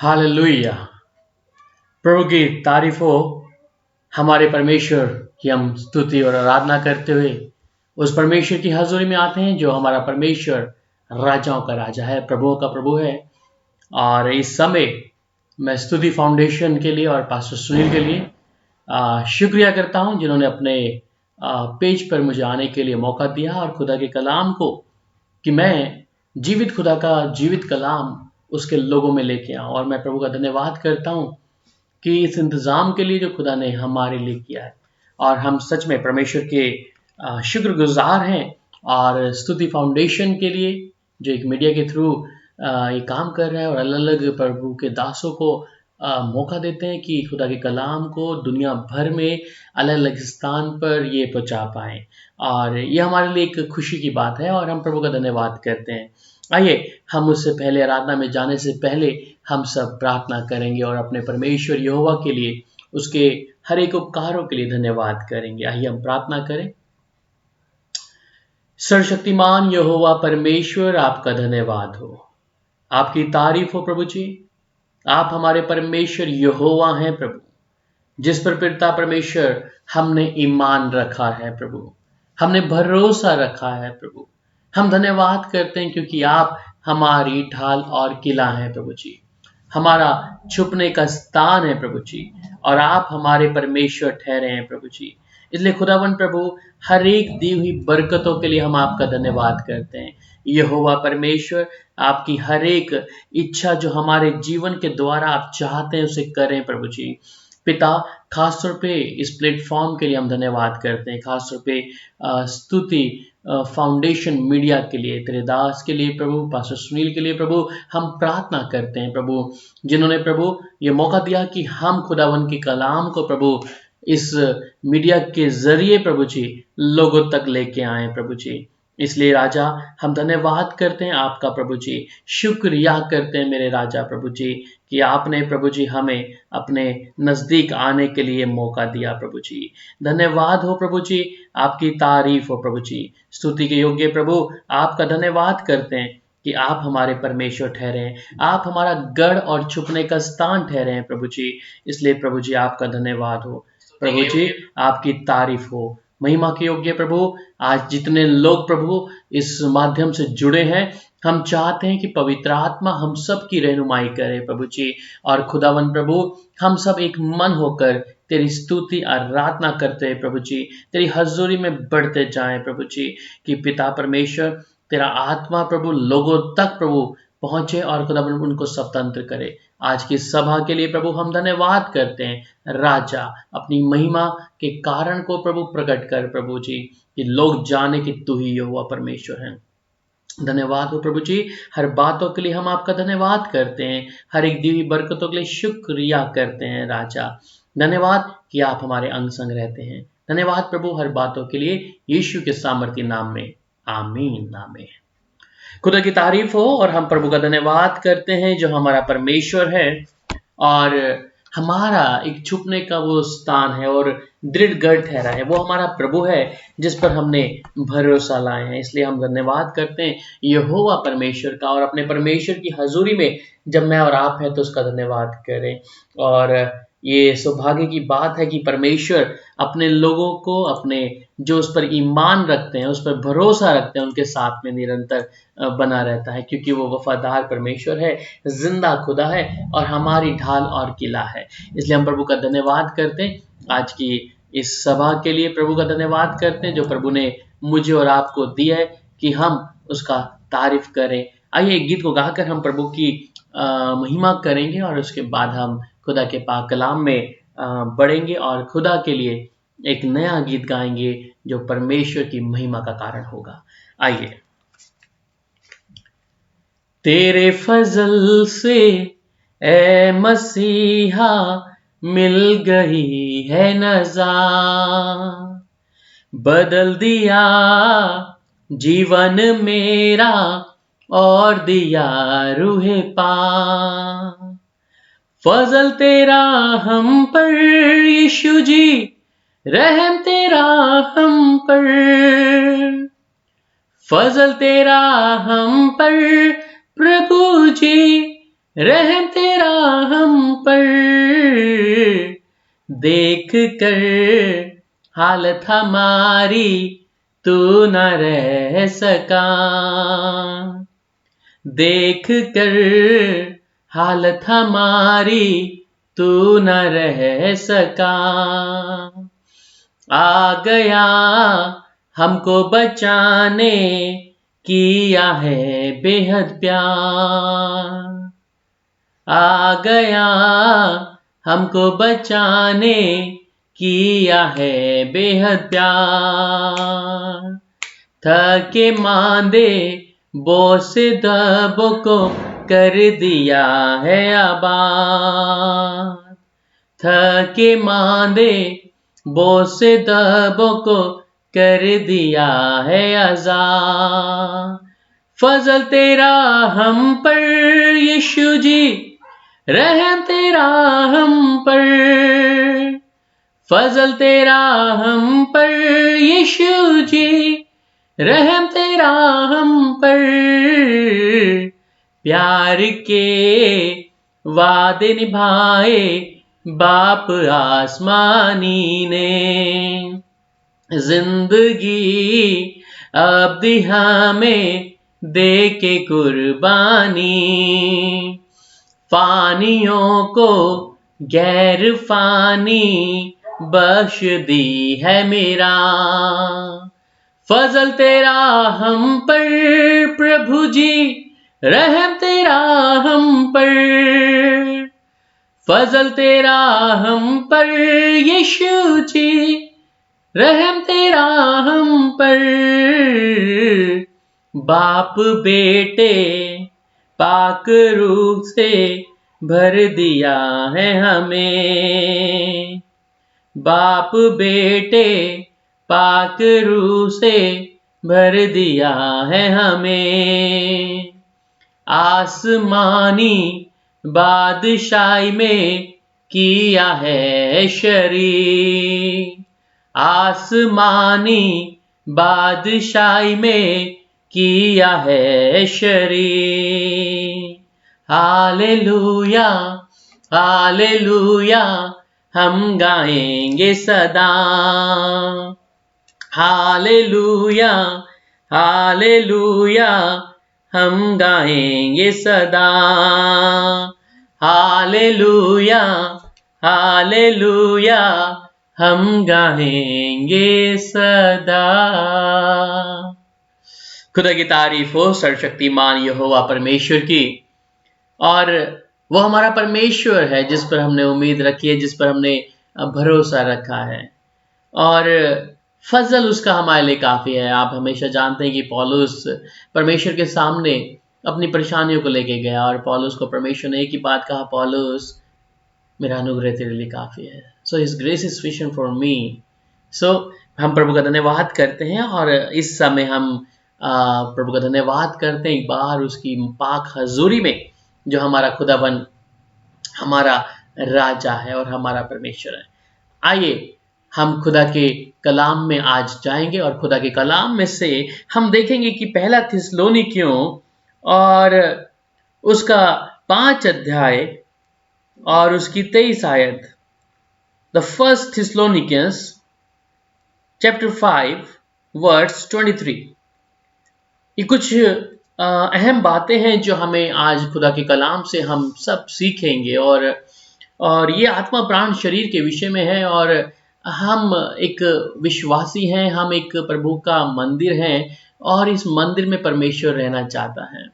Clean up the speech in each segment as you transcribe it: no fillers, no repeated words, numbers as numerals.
Hallelujah. प्रभु की तारीफ हो। हमारे परमेश्वर की हम स्तुति और आराधना करते हुए उस परमेश्वर की हजूरी में आते हैं जो हमारा परमेश्वर राजाओं का राजा है, प्रभुओं का प्रभु है। और इस समय मैं स्तुति फाउंडेशन के लिए और पास्टर सुनील के लिए शुक्रिया करता हूं जिन्होंने अपने पेज पर मुझे आने के लिए मौका दिया और खुदा के कलाम को कि मैं जीवित खुदा का जीवित कलाम उसके लोगों में लेके आऊं। और मैं प्रभु का धन्यवाद करता हूं कि इस इंतज़ाम के लिए जो खुदा ने हमारे लिए किया है, और हम सच में परमेश्वर के शुक्रगुजार हैं। और स्तुति फाउंडेशन के लिए जो एक मीडिया के थ्रू ये काम कर रहा है और अलग अलग प्रभु के दासों को मौका देते हैं कि खुदा के कलाम को दुनिया भर में अलग अलग स्थान पर ये पहुंचा पाएँ। और ये हमारे लिए एक खुशी की बात है और हम प्रभु का धन्यवाद करते हैं। आइए हम उससे पहले आराधना में जाने से पहले हम सब प्रार्थना करेंगे और अपने परमेश्वर यहोवा के लिए उसके हर एक उपकारों के लिए धन्यवाद करेंगे। आइए हम प्रार्थना करें। सर्वशक्तिमान यहोवा परमेश्वर, आपका धन्यवाद हो, आपकी तारीफ हो प्रभु जी। आप हमारे परमेश्वर यहोवा हैं प्रभु, जिस पर पिता परमेश्वर हमने ईमान रखा है प्रभु, हमने भरोसा रखा है प्रभु। हम धन्यवाद करते हैं क्योंकि आप हमारी ढाल और किला हैं प्रभु जी, हमारा छुपने का स्थान है प्रभु जी, और आप हमारे परमेश्वर ठहरे हैं प्रभु जी। इसलिए खुदावन प्रभु, हर एक दी हुई बरकतों के लिए हम आपका धन्यवाद करते हैं। यहोवा परमेश्वर, आपकी हर एक इच्छा जो हमारे जीवन के द्वारा आप चाहते हैं उसे करें प्रभु जी। पिता, खासतौर पे इस प्लेटफॉर्म के लिए हम धन्यवाद करते हैं, खासतौर पे स्तुति फाउंडेशन मीडिया के लिए, तेरे दास के लिए प्रभु, पास्टर सुनील के लिए प्रभु, हम प्रार्थना करते हैं प्रभु, जिन्होंने प्रभु ये मौका दिया कि हम खुदावन के कलाम को प्रभु इस मीडिया के जरिए प्रभु जी लोगों तक लेके आए प्रभु जी। इसलिए राजा, हम धन्यवाद करते हैं आपका प्रभु जी, शुक्रिया करते हैं मेरे राजा प्रभु जी कि आपने प्रभु जी हमें अपने नजदीक आने के लिए मौका दिया प्रभु जी। धन्यवाद हो प्रभु जी, आपकी तारीफ हो प्रभु जी। स्तुति के योग्य प्रभु, आपका धन्यवाद करते हैं कि आप हमारे परमेश्वर ठहरे हैं, आप हमारा गढ़ और छुपने का स्थान ठहरे हैं प्रभु जी। इसलिए प्रभु जी आपका धन्यवाद हो प्रभु जी, आपकी तारीफ हो। महिमा के योग्य प्रभु, आज जितने लोग प्रभु इस माध्यम से जुड़े हैं, हम चाहते हैं कि पवित्र आत्मा हम सब की रहनुमाई करे प्रभु जी। और खुदावन प्रभु, हम सब एक मन होकर तेरी स्तुति आराधना करते हैं प्रभु जी, तेरी हजूरी में बढ़ते जाएं प्रभु जी, कि पिता परमेश्वर तेरा आत्मा प्रभु लोगों तक प्रभु पहुंचे और खुदावन उनको स्वतंत्र करे। आज की सभा के लिए प्रभु हम धन्यवाद करते हैं। राजा, अपनी महिमा के कारण को प्रभु प्रकट कर प्रभु जी, कि लोग जाने कि तू ही यहोवा परमेश्वर है। धन्यवाद हो प्रभु जी, हर बातों के लिए हम आपका धन्यवाद करते हैं, हर एक दी हुई बरकतों के लिए शुक्रिया करते हैं राजा। धन्यवाद कि आप हमारे अंग संग रहते हैं। धन्यवाद प्रभु हर बातों के लिए, यीशु के सामर्थी नाम में, आमीन आमीन। खुदा की तारीफ हो और हम प्रभु का धन्यवाद करते हैं जो हमारा परमेश्वर है और हमारा एक छुपने का वो स्थान है और दृढ़ गढ़ ठहरा है। वो हमारा प्रभु है जिस पर हमने भरोसा लाए हैं। इसलिए हम धन्यवाद करते हैं यहोवा परमेश्वर का, और अपने परमेश्वर की हजूरी में जब मैं और आप हैं तो उसका धन्यवाद करें। और ये सौभाग्य की बात है कि परमेश्वर अपने लोगों को, अपने जो उस पर ईमान रखते हैं, उस पर भरोसा रखते हैं, उनके साथ में निरंतर बना रहता है, क्योंकि वो वफादार परमेश्वर है, जिंदा खुदा है और हमारी ढाल और किला है। इसलिए हम प्रभु का धन्यवाद करते हैं। आज की इस सभा के लिए प्रभु का धन्यवाद करते हैं जो प्रभु ने मुझे और आपको दिया है कि हम उसका तारीफ करें। आइए एक गीत को गाकर हम प्रभु की महिमा करेंगे और उसके बाद हम खुदा के पाक कलाम में बढ़ेंगे और खुदा के लिए एक नया गीत गाएंगे जो परमेश्वर की महिमा का कारण होगा। आइए। तेरे फजल से ए मसीहा मिल गई है नज़ा, बदल दिया जीवन मेरा और दिया रूहे पा। फजल तेरा हम पर यीशु जी, रहम तेरा हम पर, फजल तेरा हम पर प्रभु जी, रहम तेरा हम पर देख कर हालत हमारी तू न रह सका, देख कर हालत हमारी तू न रह सका, आ गया हमको बचाने किया है बेहद प्यार, आ गया हमको बचाने किया है बेहद प्यार, थके मांदे बोस दबों को कर दिया है आबाद, थके मांदे बोस दबों को कर दिया है आजाद, फजल तेरा हम पर यीशु जी, रहम तेरा हम पर, फजल तेरा हम पर यीशु जी, रहम तेरा हम पर, प्यार के वादे निभाए बाप आसमानी ने, जिंदगी अब दी हमें दे के कुर्बानी, फानियों को गैर फानी बख्श दी है मेरा, फजल तेरा हम पर प्रभु जी, रहम तेरा हम पर, फजल तेरा हम पर यीशु जी, रहम तेरा हम पर, बाप बेटे पाक रूह से भर दिया है हमें, बाप बेटे पाक रूह से भर दिया है हमें, आसमानी बादशाही में किया है शरीक, आसमानी बादशाही में किया है शरीक, हालेलुया हालेलुया हम गाएंगे सदा, हालेलुया हालेलुया हम गाएंगे सदा, हालेलुया हालेलुया हम गाएंगे सदा। खुदा की तारीफ हो सर्वशक्तिमान यहोवा परमेश्वर की, और वो हमारा परमेश्वर है जिस पर हमने उम्मीद रखी है, जिस पर हमने भरोसा रखा है, और फजल उसका हमारे लिए काफ़ी है। आप हमेशा जानते हैं कि पौलुस परमेश्वर के सामने अपनी परेशानियों को लेके गया, और पौलुस को परमेश्वर ने एक ही बात कहा, पौलुस मेरा अनुग्रह तेरे लिए काफ़ी है, so his grace is sufficient for me. So हम प्रभु का धन्यवाद करते हैं, और इस समय हम प्रभु का धन्यवाद करते हैं एक बार उसकी पाक हजूरी में, जो हमारा खुदाबंद, हमारा राजा है और हमारा परमेश्वर है। आइए हम खुदा के कलाम में आज जाएंगे, और खुदा के कलाम में से हम देखेंगे कि पहला थिस्सलुनीकियों और उसका 5 अध्याय और उसकी 23 आयत, द फर्स्ट थिस्सलुनीकियंस चैप्टर 5 वर्स 23। ये कुछ अहम बातें हैं जो हमें आज खुदा के कलाम से हम सब सीखेंगे, और ये आत्मा प्राण शरीर के विषय में है, और हम एक विश्वासी हैं, हम एक प्रभु का मंदिर हैं, और इस मंदिर में परमेश्वर रहना चाहता है।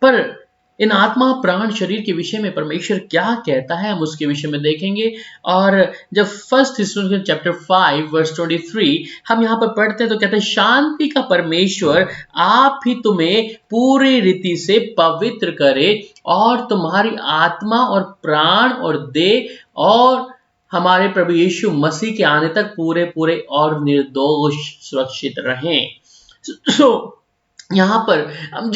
पर इन आत्मा प्राण शरीर के विषय में परमेश्वर क्या कहता है, हम उसके विषय में देखेंगे। और जब फर्स्ट थिस्सलुनीकियंस चैप्टर 5 वर्स 23 हम यहाँ पर पढ़ते हैं तो कहते हैं, शांति का परमेश्वर आप ही तुम्हें पूरी रीति से पवित्र करे, और तुम्हारी आत्मा और प्राण और देह और हमारे प्रभु यीशु मसीह के आने तक पूरे पूरे और निर्दोष सुरक्षित रहें। यहाँ पर हम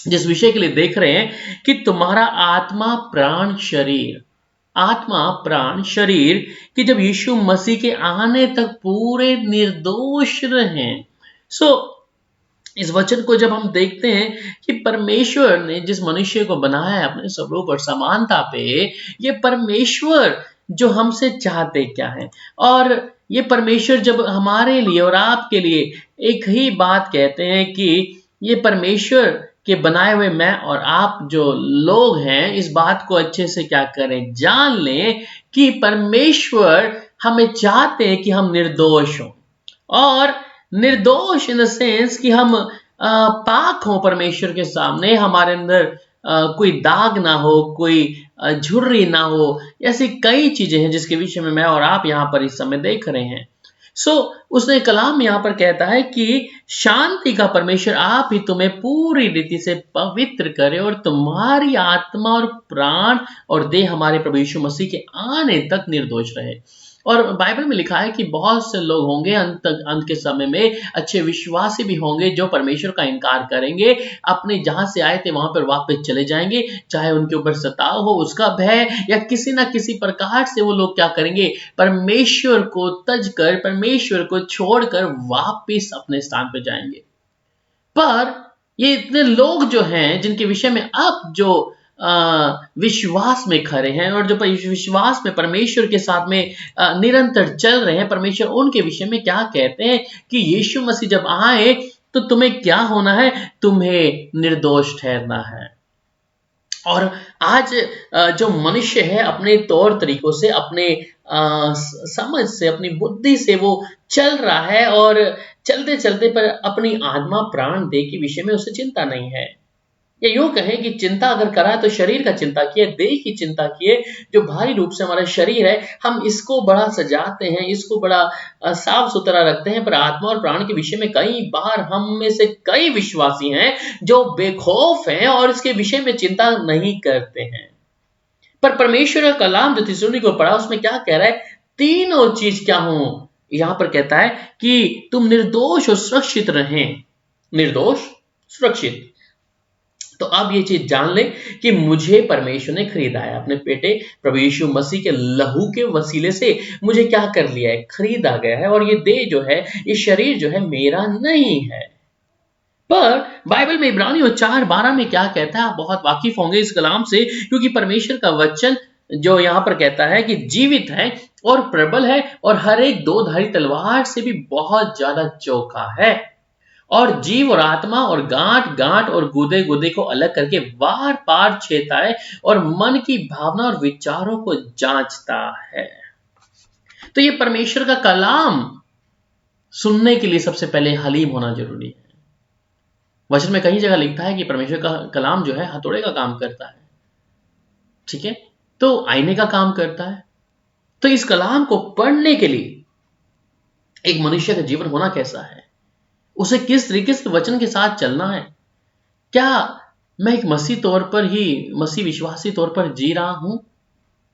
जिस विषय के लिए देख रहे हैं कि तुम्हारा आत्मा प्राण शरीर कि जब यीशु मसीह के आने तक पूरे निर्दोष रहें। इस वचन को जब हम देखते हैं कि परमेश्वर ने जिस मनुष्य को बनाया है अपने स्वरूप और समानता पे, ये परमेश्वर जो हमसे चाहते क्या है, और ये परमेश्वर जब हमारे लिए और आपके लिए एक ही बात कहते हैं कि ये परमेश्वर के बनाए हुए मैं और आप जो लोग हैं, इस बात को अच्छे से क्या करें, जान लें कि परमेश्वर हमें चाहते हैं कि हम निर्दोष हों, और निर्दोष इन द सेंस कि हम पाक हों परमेश्वर के सामने, हमारे अंदर कोई दाग ना हो, कोई झुर्री ना हो। ऐसी कई चीजें हैं जिसके विषय में मैं और आप यहाँ पर इस समय देख रहे हैं। उसने कलाम यहाँ पर कहता है कि शांति का परमेश्वर आप ही तुम्हें पूरी रीति से पवित्र करे और तुम्हारी आत्मा और प्राण और देह हमारे प्रभु यीशु मसीह के आने तक निर्दोष रहे। और बाइबल में लिखा है कि बहुत से लोग होंगे अंत के समय में, अच्छे विश्वासी भी होंगे जो परमेश्वर का इनकार करेंगे, अपने जहां से आए थे वहां पर वापस चले जाएंगे, चाहे उनके ऊपर सताव हो, उसका भय, या किसी ना किसी प्रकार से वो लोग क्या करेंगे, परमेश्वर को तज कर, परमेश्वर को छोड़कर वापस अपने स्थान पर जाएंगे। पर ये इतने लोग जो हैं जिनके विषय में अब जो विश्वास में खड़े हैं और जो विश्वास में परमेश्वर के साथ में निरंतर चल रहे हैं, परमेश्वर उनके विषय में क्या कहते हैं कि यीशु मसीह जब आए तो तुम्हें क्या होना है, तुम्हें निर्दोष ठहरना है। और आज जो मनुष्य है अपने तौर तरीकों से, अपने समझ से, अपनी बुद्धि से वो चल रहा है, और चलते चलते पर अपनी आत्मा प्राण देह के विषय में उसे चिंता नहीं है। या यूं कहें कि चिंता अगर करा तो शरीर का चिंता किए, देह की चिंता किए। जो भारी रूप से हमारा शरीर है, हम इसको बड़ा सजाते हैं, इसको बड़ा साफ सुथरा रखते हैं, पर आत्मा और प्राण के विषय में कई बार हम में से कई विश्वासी हैं जो बेखौफ हैं और इसके विषय में चिंता नहीं करते हैं। पर परमेश्वर का कलाम जो थिस्सलुनी को पढ़ा, उसमें क्या कह रहा है, तीनों चीज क्या हो, यहां पर कहता है कि तुम निर्दोष और सुरक्षित रहें, निर्दोष सुरक्षित। तो अब ये चीज जान ले कि मुझे परमेश्वर ने खरीदा है, अपने बेटे प्रभु यीशु मसीह के लहू के वसीले से मुझे क्या कर लिया है, खरीदा गया है। और ये देह जो है, ये शरीर जो है, मेरा नहीं है। पर बाइबल में इब्रानियों 4:12 में क्या कहता है, आप बहुत वाकिफ होंगे इस कलाम से, क्योंकि परमेश्वर का वचन जो यहां पर कहता है कि जीवित है और प्रबल है और हर एक दो धारी तलवार से भी बहुत ज्यादा चौका है, और जीव और आत्मा और गांठ गांठ और गुदे गुदे को अलग करके वार पार छेदता है और मन की भावना और विचारों को जांचता है। तो ये परमेश्वर का कलाम सुनने के लिए सबसे पहले हलीम होना जरूरी है। वचन में कई जगह लिखता है कि परमेश्वर का कलाम जो है हथौड़े का काम करता है, ठीक है, तो आईने का काम करता है। तो इस कलाम को पढ़ने के लिए एक मनुष्य का जीवन होना कैसा है, उसे किस तरीके से वचन के साथ चलना है, क्या मैं एक मसीह तौर पर ही, मसीह विश्वासी तौर पर जी रहा हूं,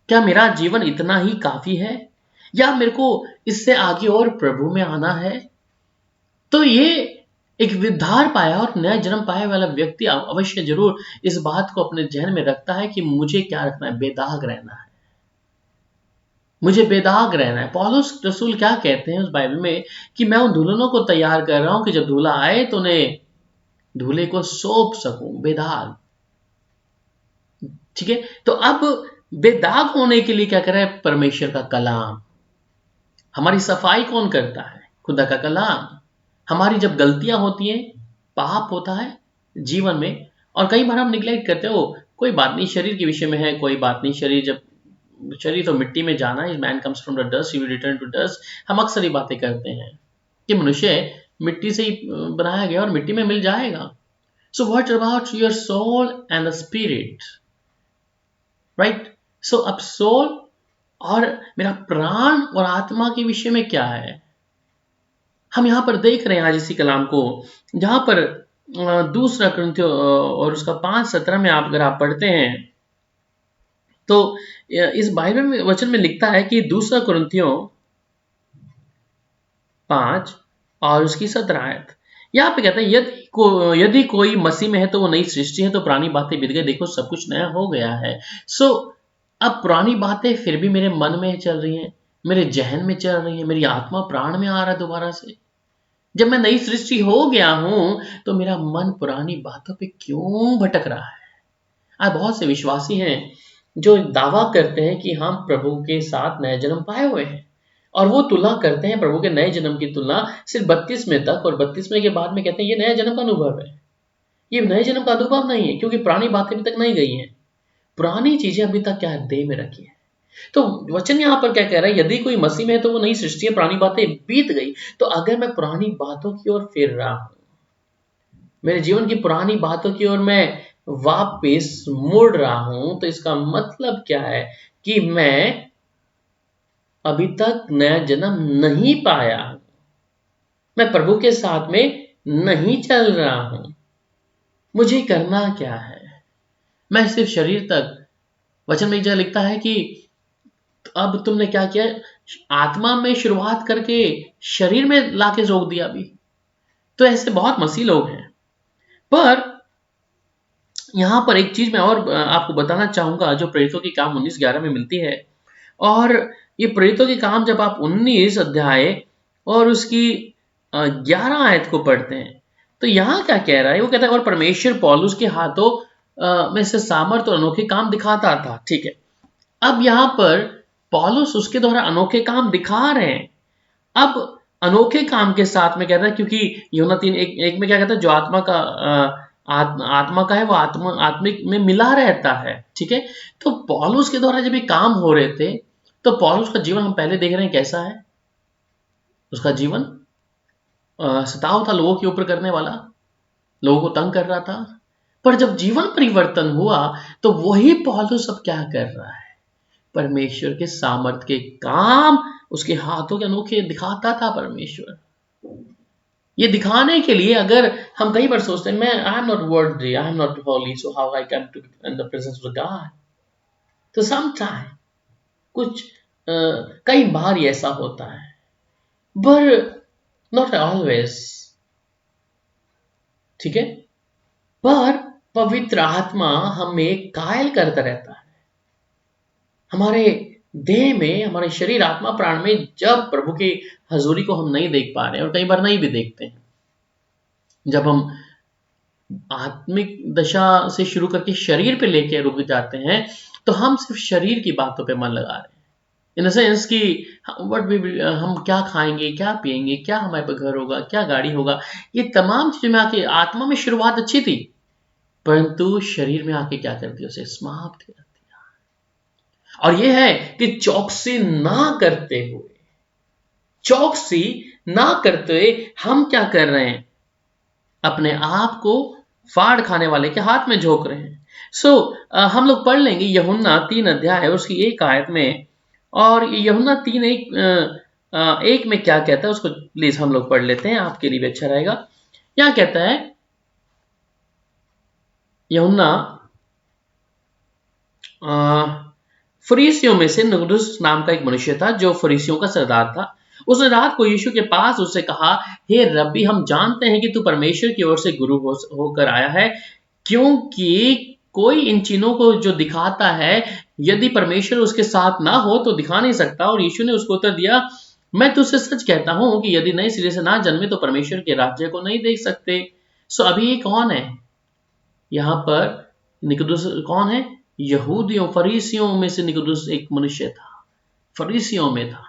क्या मेरा जीवन इतना ही काफी है, या मेरे को इससे आगे और प्रभु में आना है। तो ये एक विद्धार पाया और नया जन्म पाए वाला व्यक्ति अवश्य जरूर इस बात को अपने जहन में रखता है कि मुझे क्या रखना है, बेदाग रहना है, मुझे बेदाग रहना है। पौलुस रसूल क्या कहते हैं उस बाइबल में कि मैं उन दुल्हनों को तैयार कर रहा हूं कि जब दूल्हा आए तो उन्हें दूल्हे को सौंप सकूं, बेदाग, ठीक है। तो अब बेदाग होने के लिए क्या कर रहा है, परमेश्वर का कलाम। हमारी सफाई कौन करता है, खुदा का कलाम। हमारी जब गलतियां होती हैं, पाप होता है जीवन में, और कई बार हम निग्लेक्ट करते हो, कोई बात नहीं, शरीर के विषय में है, कोई बात नहीं, शरीर तो मिट्टी में जाना है, man comes from the dust, he will return to dust. हम अक्सर ये बातें करते हैं कि मनुष्य मिट्टी से ही बनाया गया और मिट्टी में मिल जाएगा। So what about your soul and the spirit, right. So अब सोल और मेरा प्राण और आत्मा के विषय में क्या है, हम यहां पर देख रहे हैं आज इसी कलाम को, जहां पर दूसरा कुरिन्थियों और उसका 5:17 में अगर आप पढ़ते हैं तो इस बाइबल में वचन में लिखता है कि दूसरा कुरिन्थियों 5 और उसकी 17 आयत, यहाँ पे कहते हैं यदि कोई मसीह में है तो वो नई सृष्टि है, तो पुरानी बातें बीत गई, देखो सब कुछ नया हो गया है। सो अब पुरानी बातें फिर भी मेरे मन में चल रही हैं, मेरे जहन में चल रही हैं, मेरी आत्मा प्राण में आ रहा है दोबारा से। जब मैं नई सृष्टि हो गया हूं तो मेरा मन पुरानी बातों पे क्यों भटक रहा है? आज बहुत से विश्वासी हैं जो दावा करते हैं कि हम प्रभु के साथ नया जन्म पाए हुए हैं, और वो तुलना करते हैं प्रभु के नए जन्म की तुलना सिर्फ 32वें तक, और 32वें के बाद में कहते हैं ये नया जन्म का अनुभव है। ये नए जन्म का अनुभव नहीं है, क्योंकि पुरानी बातें अभी तक नहीं गई हैं। पुरानी चीजें अभी तक क्या देह में रखी है। तो वचन यहाँ पर क्या कह रहा है? यदि कोई मसीह में है तो वो नई सृष्टि है, पुरानी बातें बीत गई। तो अगर मैं पुरानी बातों की ओर फिर रहा हूं, मेरे जीवन की पुरानी बातों की ओर मैं वापस मुड़ रहा हूं, तो इसका मतलब क्या है कि मैं अभी तक नया जन्म नहीं पाया हूं, मैं प्रभु के साथ में नहीं चल रहा हूं। मुझे करना क्या है? मैं सिर्फ शरीर तक, वचन में एक जगह लिखता है कि अब तुमने क्या किया, आत्मा में शुरुआत करके शरीर में लाके रोक दिया अभी। तो ऐसे बहुत मसीह लोग हैं। पर यहां पर एक चीज मैं और आपको बताना चाहूंगा जो प्रेरितों की काम 19:11 में मिलती है। और ये प्रेरितों के काम जब आप 19 अध्याय और उसकी 11 आयत को पढ़ते हैं तो यहां क्या कह रहा है? वो कहता है और परमेश्वर पौलुस के हाथों में से सामर्थ और अनोखे काम दिखाता था। ठीक है, अब यहां पर पौलुस उसके द्वारा अनोखे काम दिखा रहे हैं। अब अनोखे काम के साथ में कहता है, क्योंकि यूहन्ना 3:1 में क्या कहता है, जो आत्मा का आत्मा का है वो आत्मिक में मिला रहता है। ठीक है, तो पौलुस के द्वारा जब ये काम हो रहे थे तो पौलुस का जीवन हम पहले देख रहे हैं कैसा है। उसका जीवन सताव था, लोगों के ऊपर करने वाला, लोगों को तंग कर रहा था। पर जब जीवन परिवर्तन हुआ तो वही पौलुस अब क्या कर रहा है? परमेश्वर के सामर्थ के काम उसके हाथों के अनोखे दिखाता था परमेश्वर। ये दिखाने के लिए, अगर हम कई बार सोचते हैं मैं आई am not worthy, I am not holy, so how I came to in the presence of God. तो समटाइम कुछ कई बार ये ऐसा होता है, पर नॉट ऑलवेज। ठीक है, पर पवित्र आत्मा हमें कायल करता रहता है। हमारे देह में, हमारे शरीर, आत्मा, प्राण में जब प्रभु की हजूरी को हम नहीं देख पा रहे हैं, और कई बार नहीं भी देखते हैं, जब हम आत्मिक दशा से शुरू करके शरीर पे लेके रुक जाते हैं तो हम सिर्फ शरीर की बातों पे मन लगा रहे हैं। इन द सेंस कि हम क्या खाएंगे, क्या पिएंगे, क्या हमारे पे घर होगा, क्या गाड़ी होगा, ये तमाम चीजें में आके आत्मा में शुरुआत अच्छी थी, परंतु शरीर में आके क्या कर दिया, उसे समाप्त कर दिया। और ये है कि चौकसी ना करते हुए हम क्या कर रहे हैं? अपने आप को फाड़ खाने वाले के हाथ में झोंक रहे हैं। हम लोग पढ़ लेंगे यूहन्ना 3 अध्याय उसकी 1 आयत में, और यूहन्ना 3:1 में क्या कहता है उसको प्लीज हम लोग पढ़ लेते हैं, आपके लिए भी अच्छा रहेगा। क्या कहता है यूहन्ना, फरीसियों में से निकोदेमुस नाम का एक मनुष्य था जो फरीसियों का सरदार था। उसने रात को यीशु के पास उससे कहा, हे रब्बी, हम जानते हैं कि तू परमेश्वर की ओर से गुरु होकर आया है, क्योंकि कोई इन चिन्हों को जो दिखाता है, यदि परमेश्वर उसके साथ ना हो तो दिखा नहीं सकता। और यीशु ने उसको उत्तर दिया, मैं तुझसे सच कहता हूं कि यदि नए सिरे से ना जन्मे तो परमेश्वर के राज्य को नहीं देख सकते। अभी ये कौन है यहां पर? निकोदेमुस कौन है? यहूदियों, फरीसियों में से निकोदेमुस एक मनुष्य था, फरीसियों में था।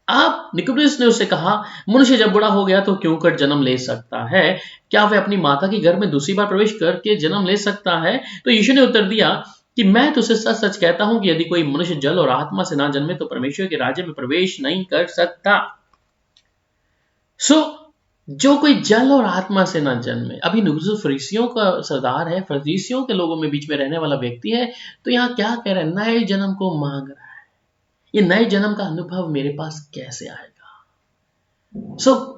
अब निकोदेमुस ने उससे कहा, मनुष्य जब बूढ़ा हो गया तो क्यों कर जन्म ले सकता है? क्या वह अपनी माता के घर में दूसरी बार प्रवेश करके जन्म ले सकता है? तो यीशु ने उत्तर दिया कि मैं तुझसे सच सच कहता हूं कि यदि कोई मनुष्य जल और आत्मा से ना जन्मे तो परमेश्वर के राज्य में प्रवेश नहीं कर सकता। जो कोई जल और आत्मा से ना जन्मे, अभी निकोदेमुस फरीसियों का सरदार है, फरीसियों के लोगों में बीच में रहने वाला व्यक्ति है, तो यहाँ क्या कह रहा है? नए जन्म को मांग रहा है। ये नए जन्म का अनुभव मेरे पास कैसे आएगा?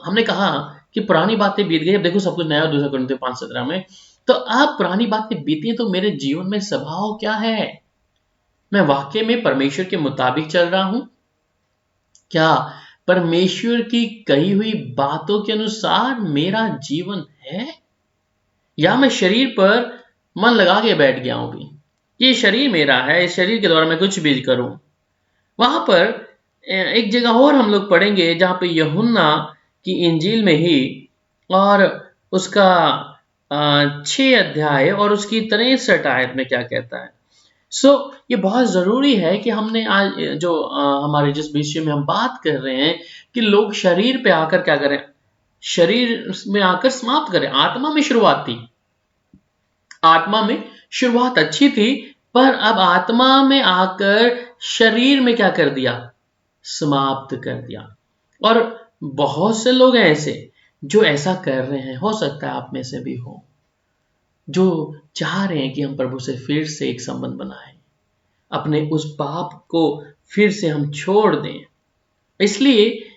हमने कहा कि पुरानी बातें बीत गई, अब देखो सब कुछ नया। 2 कोरिन्थियों 5:17 में, तो अब पुरानी बातें बीती हैं तो मेरे जीवन में स्वभाव क्या है? मैं वाकई में परमेश्वर के मुताबिक चल रहा हूं? क्या परमेश्वर की कही हुई बातों के अनुसार मेरा जीवन है, या मैं शरीर पर मन लगा के बैठ गया हूं भी, ये शरीर मेरा है, इस शरीर के द्वारा मैं कुछ भी करूं? वहां पर एक जगह और हम लोग पढ़ेंगे जहां पे यूहन्ना की इंजील में ही और उसका 6 अध्याय और उसकी 63 आयत में क्या कहता है। ये बहुत जरूरी है कि हमने आज जो हमारे जिस विषय में हम बात कर रहे हैं कि लोग शरीर पे आकर क्या करें, शरीर में आकर समाप्त करें। आत्मा में शुरुआत थी, आत्मा में शुरुआत अच्छी थी, पर अब आत्मा में आकर शरीर में क्या कर दिया, समाप्त कर दिया। और बहुत से लोग हैं ऐसे जो ऐसा कर रहे हैं, हो सकता है आप में से भी हो, जो चाह रहे हैं कि हम प्रभु से फिर से एक संबंध बनाएं, अपने उस पाप को फिर से हम छोड़ दें। इसलिए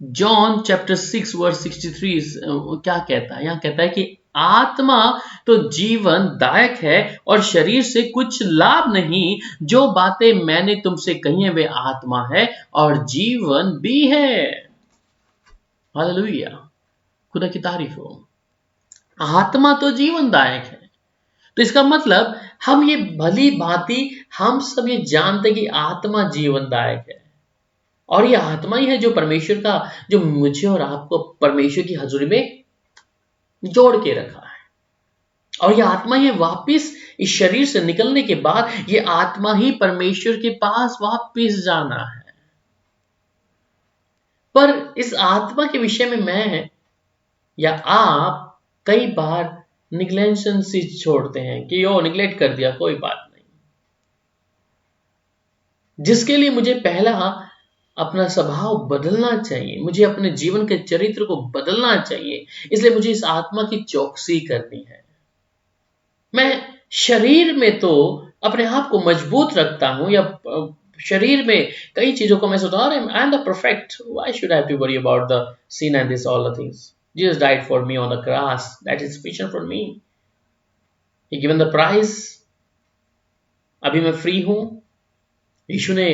जॉन चैप्टर 6 वर्स 63 क्या कहता है, यहां कहता है कि आत्मा तो जीवन दायक है और शरीर से कुछ लाभ नहीं। जो बातें मैंने तुमसे कही हैं वे आत्मा है और जीवन भी है। हालेलुया, खुदा की तारीफ हो। आत्मा तो जीवनदायक है, तो इसका मतलब हम ये भली भांति हम सब ये जानते कि आत्मा जीवनदायक है, और ये आत्मा ही है जो परमेश्वर का, जो मुझे और आपको परमेश्वर की हजूरी में जोड़ के रखा है। और ये आत्मा ही वापिस इस शरीर से निकलने के बाद ये आत्मा ही परमेश्वर के पास वापिस जाना है। पर इस आत्मा के विषय में मैं या आप कई बार निग्लेक्शन से छोड़ते हैं कि यो निग्लेक्ट कर दिया, कोई बात नहीं। जिसके लिए मुझे पहला अपना स्वभाव बदलना चाहिए, मुझे अपने जीवन के चरित्र को बदलना चाहिए, इसलिए मुझे इस आत्मा की चौकसी करनी है। मैं शरीर में तो अपने आप को मजबूत रखता हूं, या शरीर में कई चीजों को मैं सोचता हूं, I am the perfect, why should I have to worry about the sin and this all the things. Jesus died for me on the cross, that is sufficient for me. He given the price, अभी मैं free हूं, यीशु ने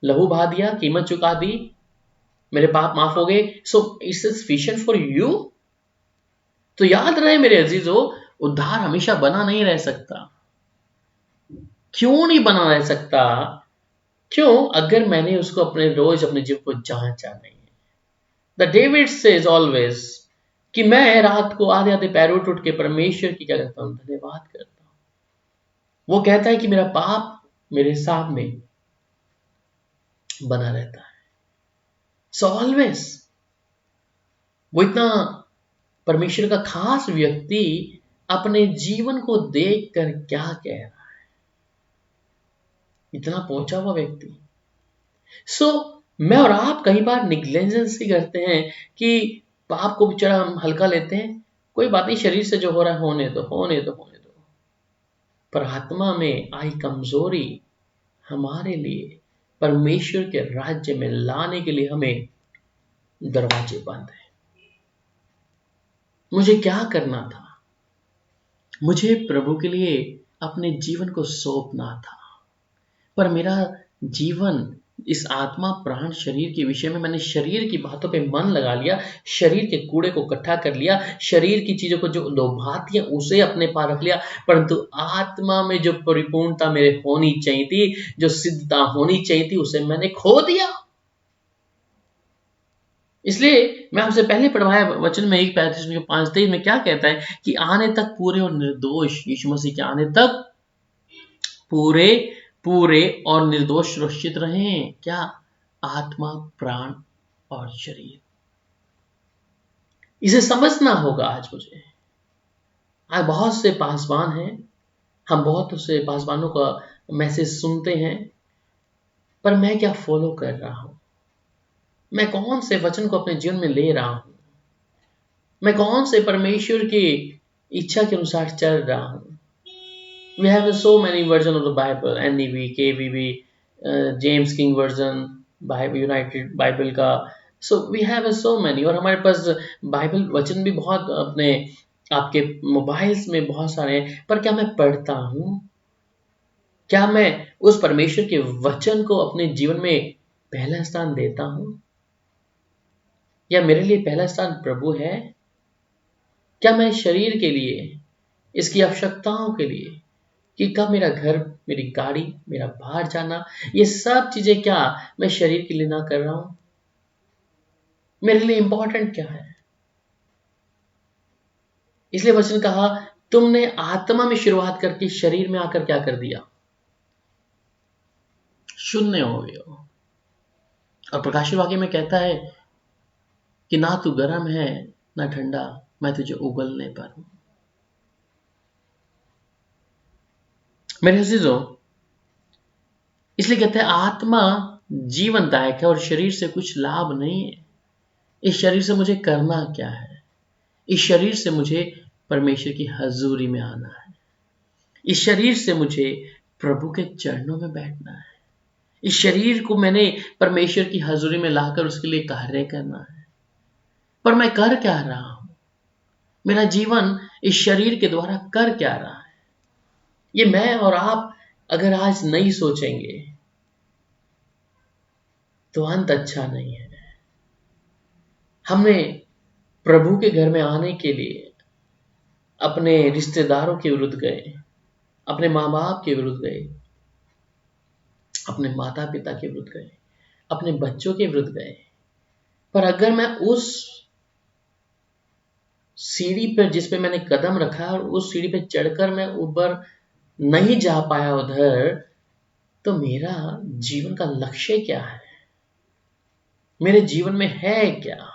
लहू बहा दिया, कीमत चुका दी, मेरे पाप माफ हो गए। So it's sufficient for you. तो याद रहे मेरे अजीजों, उद्धार हमेशा बना नहीं रह सकता। क्यों नहीं बना रह सकता? क्यों? अगर मैंने उसको अपने रोज अपने जीवन को जांचा नहीं है। द डेविड सेज ऑलवेज कि मैं रात को आधे आधे पैर उठ के परमेश्वर की क्या करता हूं, धन्यवाद करता हूं। वो कहता है कि मेरा पाप मेरे सामने बना रहता है। सो ऑलवेज वो इतना परमेश्वर का खास व्यक्ति अपने जीवन को देखकर क्या कह रहा है, इतना पहुंचा हुआ व्यक्ति। मैं और आप कई बार निग्लेजेंस करते हैं कि पाप को बेचारा हम हल्का लेते हैं, कोई बात नहीं, शरीर से जो हो रहा है होने दो, होने दो, होने दो। पर आत्मा में आई कमजोरी हमारे लिए परमेश्वर के राज्य में लाने के लिए हमें दरवाजे बंद हैं। मुझे क्या करना था? मुझे प्रभु के लिए अपने जीवन को सौंपना था, पर मेरा जीवन इस आत्मा प्राण शरीर के विषय में मैंने शरीर की बातों पे मन लगा लिया, शरीर के कूड़े को इकट्ठा कर लिया, शरीर की चीजों को जो लोभाती है उसे अपने पास रख लिया, परंतु आत्मा में जो परिपूर्णता मेरे होनी चाहिए थी, जो सिद्धता होनी चाहिए थी, उसे मैंने खो दिया। इसलिए मैं आपसे पहले पढ़वाया वचन में 1:35 में क्या कहता है कि आने तक पूरे और निर्दोष, यीशु मसीह के आने तक पूरे और निर्दोष सुरक्षित रहें। क्या? आत्मा, प्राण और शरीर। इसे समझना होगा। आज मुझे आज बहुत से पासवान हैं, हम बहुत से पासवानों का मैसेज सुनते हैं, पर मैं क्या फॉलो कर रहा हूं? मैं कौन से वचन को अपने जीवन में ले रहा हूं? मैं कौन से परमेश्वर की इच्छा के अनुसार चल रहा हूं? We have so many versions of the Bible, NEV, KVV, James King version, Bible United Bible का, so we have so many, और हमारे पास बाइबल वचन भी बहुत अपने आपके मोबाइल्स में बहुत सारे हैं, पर क्या मैं पढ़ता हूं? क्या मैं उस परमेश्वर के वचन को अपने जीवन में पहला स्थान देता हूं? या मेरे लिए पहला स्थान प्रभु है? क्या मैं शरीर के लिए, इसकी आवश्यकताओं के लिए, कि कब मेरा घर, मेरी गाड़ी, मेरा बाहर जाना, ये सब चीजें क्या मैं शरीर के लिए ना कर रहा हूं? मेरे लिए इंपॉर्टेंट क्या है? इसलिए वचन कहा, तुमने आत्मा में शुरुआत करके शरीर में आकर क्या कर दिया? शून्य हो गए हो। और प्रकाशित वाक्य में कहता है कि ना तू गर्म है ना ठंडा, मैं तुझे उगलने पर हूं। मेरे अजीजों, इसलिए कहते हैं आत्मा जीवनदायक है और शरीर से कुछ लाभ नहीं है। इस शरीर से मुझे करना क्या है? इस शरीर से मुझे परमेश्वर की हजूरी में आना है। इस शरीर से मुझे प्रभु के चरणों में बैठना है। इस शरीर को मैंने परमेश्वर की हजूरी में लाकर उसके लिए कार्य करना है। पर मैं कर क्या रहा हूं? मेरा जीवन इस शरीर के द्वारा कर क्या रहा है? ये मैं और आप अगर आज नहीं सोचेंगे तो अंत अच्छा नहीं है। हमने प्रभु के घर में आने के लिए अपने रिश्तेदारों के विरुद्ध गए, अपने माँ बाप के विरुद्ध गए, अपने माता पिता के विरुद्ध गए, अपने बच्चों के विरुद्ध गए। पर अगर मैं उस सीढ़ी पर जिस पे मैंने कदम रखा और उस सीढ़ी पे चढ़कर मैं ऊपर नहीं जा पाया उधर, तो मेरा जीवन का लक्ष्य क्या है? मेरे जीवन में है क्या?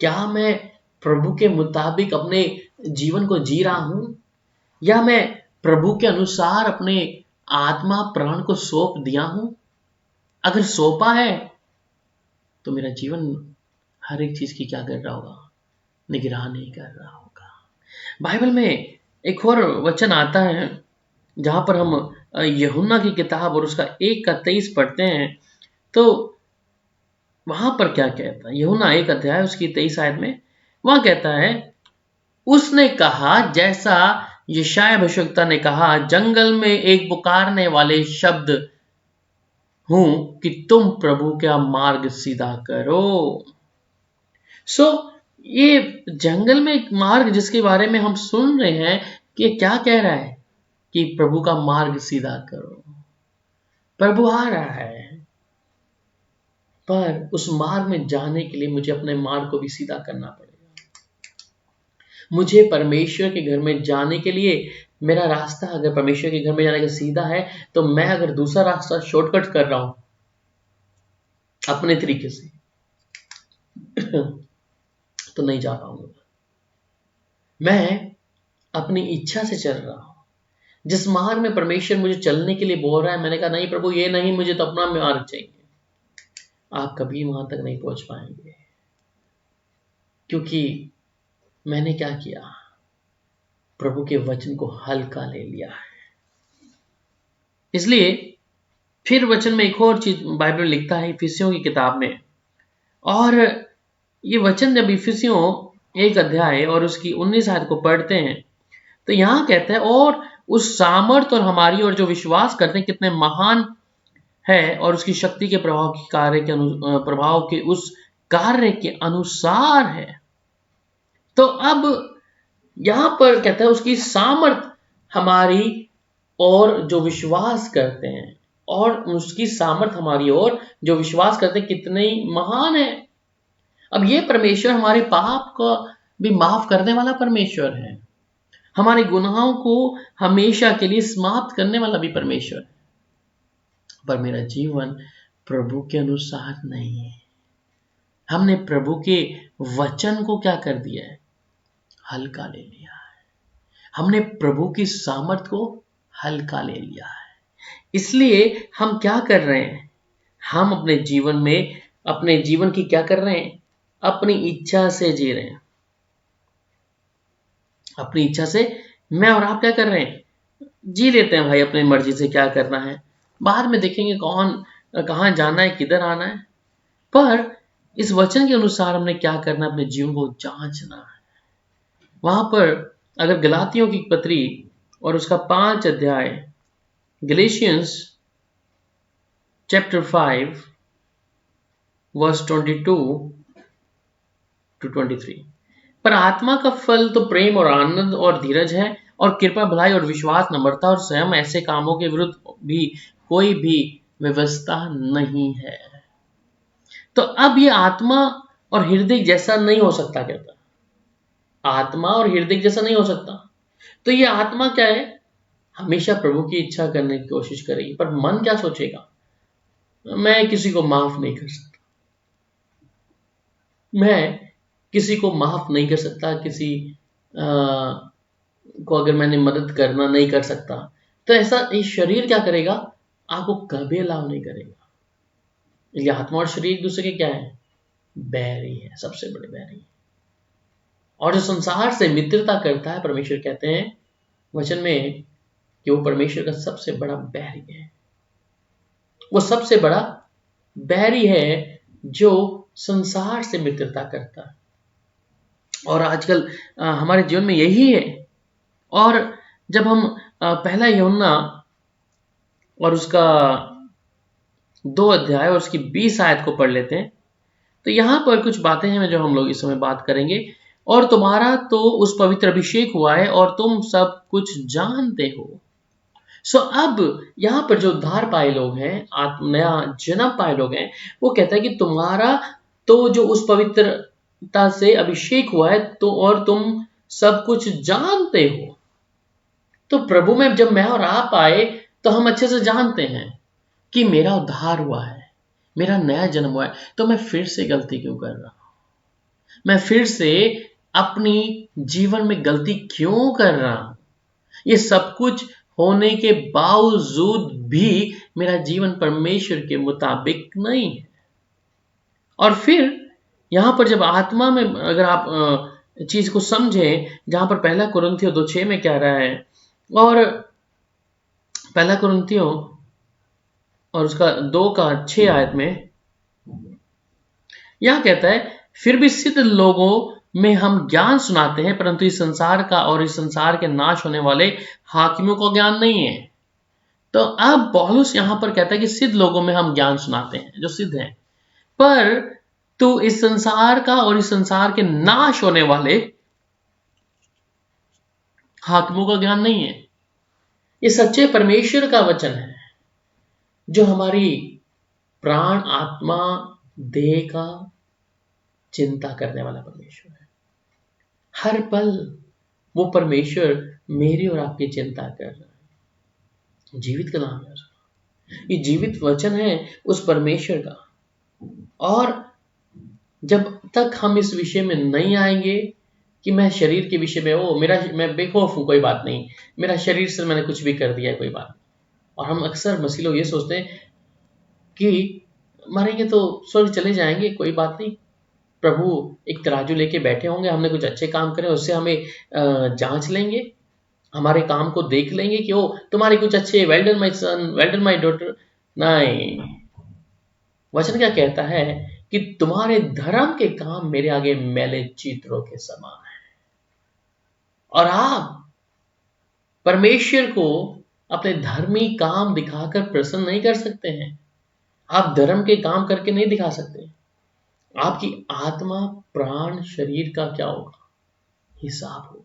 क्या मैं प्रभु के मुताबिक अपने जीवन को जी रहा हूं, या मैं प्रभु के अनुसार अपने आत्मा प्राण को सौंप दिया हूं? अगर सौंपा है तो मेरा जीवन हर एक चीज की क्या कर रहा होगा? निगरानी कर रहा होगा। बाइबल में एक और वचन आता है जहां पर हम यूहन्ना की किताब और उसका 1:23 पढ़ते हैं, तो वहां पर क्या कहता है? यूहन्ना 1 अध्याय उसकी 23 आयत में वहां कहता है, उसने कहा जैसा यशायाह भविष्यवक्ता ने कहा, जंगल में एक पुकारने वाले शब्द हूं कि तुम प्रभु का मार्ग सीधा करो। ये जंगल में एक मार्ग जिसके बारे में हम सुन रहे हैं कि क्या कह रहा है कि प्रभु का मार्ग सीधा करो। प्रभु आ रहा है, पर उस मार्ग में जाने के लिए मुझे अपने मार्ग को भी सीधा करना पड़ेगा। मुझे परमेश्वर के घर में जाने के लिए मेरा रास्ता अगर परमेश्वर के घर में जाने का सीधा है, तो मैं अगर दूसरा रास्ता शॉर्टकट कर रहा हूं अपने तरीके से तो नहीं जा पाऊंगा। मैं अपनी इच्छा से चल रहा हूं। जिस मार्ग में परमेश्वर मुझे चलने के लिए बोल रहा है, मैंने कहा नहीं प्रभु ये नहीं, मुझे तो अपना मार्ग चाहिए। आप कभी वहां तक नहीं पहुंच पाएंगे, क्योंकि मैंने क्या किया? प्रभु के वचन को हल्का ले लिया है। इसलिए फिर वचन में एक और चीज बाइबल लिखता है इफिसियों की किताब में, और ये वचन जब इफिसियों 1 अध्याय और उसकी 19 आयत को पढ़ते हैं तो यहां कहते हैं, और उस सामर्थ और हमारी और जो विश्वास करते हैं कितने महान है, और उसकी शक्ति के प्रभाव के उस कार्य के अनुसार है। तो अब यहां पर कहता है उसकी सामर्थ हमारी और जो विश्वास करते हैं, और उसकी सामर्थ हमारी और जो विश्वास करते हैं कितने महान है। अब ये परमेश्वर हमारे पाप को भी माफ करने वाला परमेश्वर है, हमारे गुनाहों को हमेशा के लिए समाप्त करने वाला भी परमेश्वर है। पर मेरा जीवन प्रभु के अनुसार नहीं है। हमने प्रभु के वचन को क्या कर दिया है? हल्का ले लिया है। हमने प्रभु की सामर्थ को हल्का ले लिया है। इसलिए हम क्या कर रहे हैं? हम अपने जीवन में अपने जीवन की क्या कर रहे हैं? अपनी इच्छा से जी रहे हैं। अपनी इच्छा से मैं और आप क्या कर रहे हैं? जी लेते हैं भाई, अपनी मर्जी से क्या करना है, बाद में देखेंगे कौन कहां जाना है, किधर आना है। पर इस वचन के अनुसार हमने क्या करना है? अपने जीवन को जांचना है। वहां पर अगर गलातियों की पत्री और उसका 5 अध्याय, गैलेशियंस चैप्टर 5 वर्स 22 to 23, पर आत्मा का फल तो प्रेम और आनंद और धीरज है, और कृपा, भलाई और विश्वास, नम्रता और संयम, ऐसे कामों के विरुद्ध भी कोई भी व्यवस्था नहीं है। तो अब ये आत्मा और हृदय जैसा नहीं हो सकता कहता। आत्मा और हृदय जैसा नहीं हो सकता। तो ये आत्मा क्या है? हमेशा प्रभु की इच्छा करने की कोशिश करेगी, पर मन क्या सोचेगा? मैं किसी को माफ नहीं कर सकता, मैं किसी को माफ नहीं कर सकता, किसी को अगर मैंने मदद करना नहीं कर सकता। तो ऐसा ये शरीर क्या करेगा? आपको कभी अलाउ नहीं करेगा। ये आत्मा और शरीर एक दूसरे के क्या है? बैरी है, सबसे बड़े बैरी है। और जो संसार से मित्रता करता है, परमेश्वर कहते हैं वचन में कि वो परमेश्वर का सबसे बड़ा बैरी है। वो सबसे बड़ा बैरी है जो संसार से मित्रता करता है। और आजकल हमारे जीवन में यही है। और जब हम पहला यूहन्ना और उसका 2 अध्याय और उसकी 20 आयत को पढ़ लेते हैं, तो यहां पर कुछ बातें हैं जो हम लोग इस समय बात करेंगे। और तुम्हारा तो उस पवित्र अभिषेक हुआ है और तुम सब कुछ जानते हो। अब यहां पर जो उद्धार पाए लोग हैं, नया जन्म पाए लोग हैं, वो कहता है कि तुम्हारा तो जो उस पवित्रता से अभिषेक हुआ है तो और तुम सब कुछ जानते हो। तो प्रभु में जब मैं और आप आए तो हम अच्छे से जानते हैं कि मेरा उद्धार हुआ है, मेरा नया जन्म हुआ है, तो मैं फिर से गलती क्यों कर रहा हूं? मैं फिर से अपनी जीवन में गलती क्यों कर रहा हूं? ये सब कुछ होने के बावजूद भी मेरा जीवन परमेश्वर के मुताबिक नहीं है। और फिर यहां पर जब आत्मा में अगर आप चीज को समझें, जहां पर पहला कुरिन्थियों 2:6 में कह रहा है, और पहला कुरिन्थियों और उसका 2:6 आयत में यह कहता है, फिर भी सिद्ध लोगों में हम ज्ञान सुनाते हैं, परंतु इस संसार का और इस संसार के नाश होने वाले हाकिमों को ज्ञान नहीं है। तो अब पौलुस यहां पर कहता है कि सिद्ध लोगों में हम ज्ञान सुनाते हैं, जो सिद्ध हैं, पर तो इस संसार का और इस संसार के नाश होने वाले हाकिमों का ज्ञान नहीं है। ये सच्चे परमेश्वर का वचन है जो हमारी प्राण, आत्मा, देह का चिंता करने वाला परमेश्वर है। हर पल वो परमेश्वर मेरी और आपकी चिंता कर रहा है। जीवित कलाम है उसका, ये जीवित वचन है उस परमेश्वर का। और जब तक हम इस विषय में नहीं आएंगे कि मैं शरीर के विषय में मैं बेखौफ हूं, कोई बात नहीं, मेरा शरीर से मैंने कुछ भी कर दिया है, कोई बात नहीं। और हम अक्सर मसीह लोग ये सोचते हैं कि मरेंगे तो स्वर्ग चले जाएंगे, कोई बात नहीं, प्रभु एक तराजू लेके बैठे होंगे, हमने कुछ अच्छे काम करे उससे हमें जांच लेंगे, हमारे काम को देख लेंगे कि ओ तुम्हारे कुछ अच्छे, well done my son, well done my daughter. नहीं, वचन क्या कहता है कि तुम्हारे धर्म के काम मेरे आगे मैले चित्रों के समान है। और आप परमेश्वर को अपने धर्मी काम दिखाकर प्रसन्न नहीं कर सकते हैं। आप धर्म के काम करके नहीं दिखा सकते। आपकी आत्मा, प्राण, शरीर का क्या होगा? हिसाब होगा।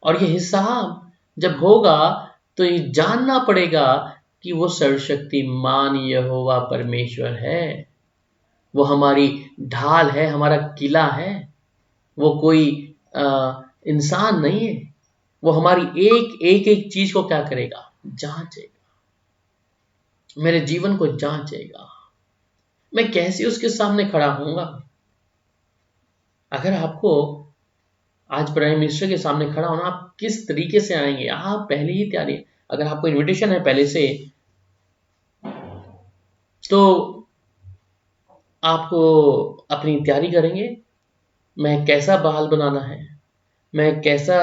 और ये हिसाब जब होगा तो ये जानना पड़ेगा कि वो सर्वशक्तिमान यहोवा परमेश्वर है। वो हमारी ढाल है, हमारा किला है। वो कोई इंसान नहीं है। वो हमारी एक चीज को क्या करेगा? जांचेगा, मेरे जीवन को जांचेगा, मैं कैसे उसके सामने खड़ा होऊंगा। अगर आपको आज प्राइम मिनिस्टर के सामने खड़ा होना, आप किस तरीके से आएंगे? आप पहले ही तैयारी, अगर आपको इनविटेशन है पहले से, तो आपको अपनी तैयारी करेंगे। मैं कैसा बाल बनाना है, मैं कैसा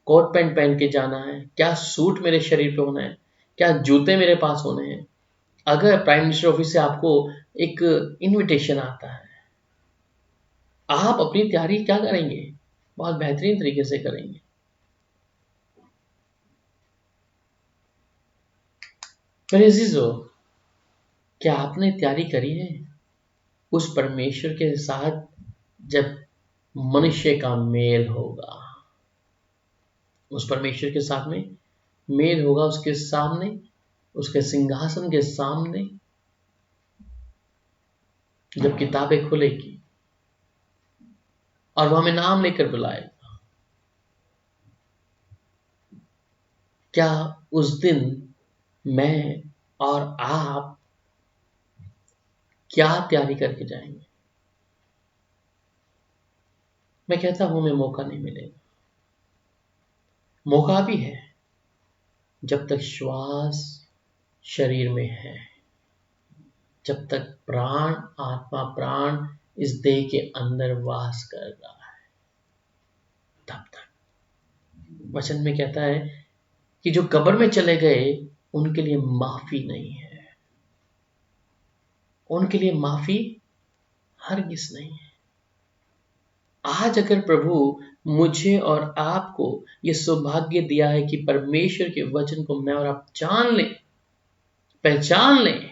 कोट पैंट पहन के जाना है, क्या सूट मेरे शरीर पे होना है, क्या जूते मेरे पास होने हैं। अगर प्राइम मिनिस्टर ऑफिस से आपको एक इनविटेशन आता है, आप अपनी तैयारी क्या करेंगे? बहुत बेहतरीन तरीके से करेंगे। मेरे अजीजों, क्या आपने तैयारी करी है उस परमेश्वर के साथ जब मनुष्य का मेल होगा? उस परमेश्वर के साथ में मेल होगा, उसके सामने, उसके सिंहासन के सामने जब किताबें खुलेगी, और वो हमें नाम लेकर बुलाएगा। क्या उस दिन मैं और आप क्या तैयारी करके जाएंगे? मैं कहता हूं, हमें मौका नहीं मिलेगा। मौका भी है जब तक श्वास शरीर में है, जब तक प्राण, आत्मा प्राण इस देह के अंदर वास कर रहा है, तब तक। वचन में कहता है कि जो कब्र में चले गए उनके लिए माफी नहीं है, उनके लिए माफी हरगिज नहीं है। आज अगर प्रभु मुझे और आपको ये सौभाग्य दिया है कि परमेश्वर के वचन को मैं और आप जान लें, पहचान लें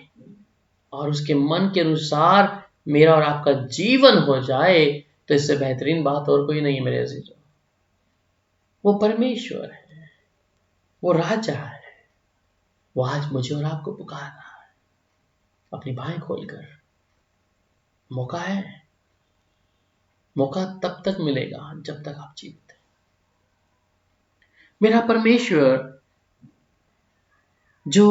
और उसके मन के अनुसार मेरा और आपका जीवन हो जाए, तो इससे बेहतरीन बात और कोई नहीं है मेरे अजीजों। वो परमेश्वर है, वो राजा है, वो आज मुझे और आपको पुकार रहा है अपनी बाहें खोलकर। मौका है, मौका तब तक मिलेगा जब तक आप जीवित हैं। मेरा परमेश्वर जो